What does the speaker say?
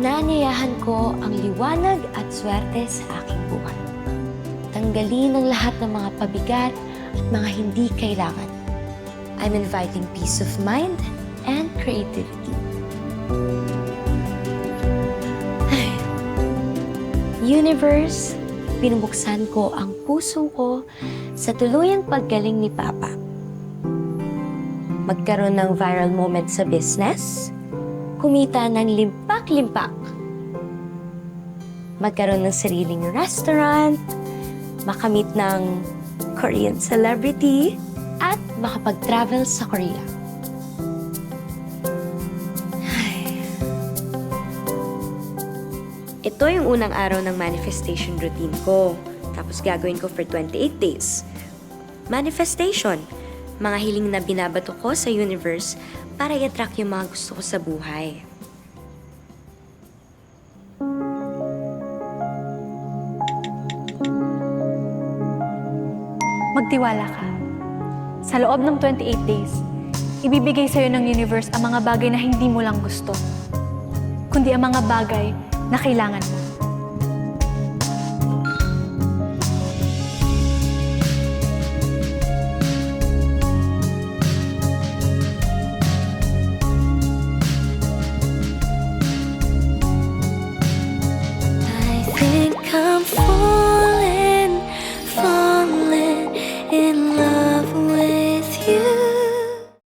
Inaanyayahan ko ang liwanag at swerte sa aking buhay. Tanggalin ang lahat ng mga pabigat at mga hindi kailangan. I'm inviting peace of mind and creativity. Universe, binubuksan ko ang puso ko sa tuluyang paggaling ni Papa. Magkaroon ng viral moment sa business, kumita ng limpak-limpak, magkaroon ng sariling restaurant, makamit ng Korean celebrity, at makapag-travel sa Korea. Ito yung unang araw ng manifestation routine ko. Tapos gagawin ko for 28 days. Manifestation. Mga hiling na binabato ko sa universe para i-attract yung mga gusto ko sa buhay. Magtiwala ka. Sa loob ng 28 days, ibibigay sa'yo ng universe ang mga bagay na hindi mo lang gusto, kundi ang mga bagay na kailangan mo.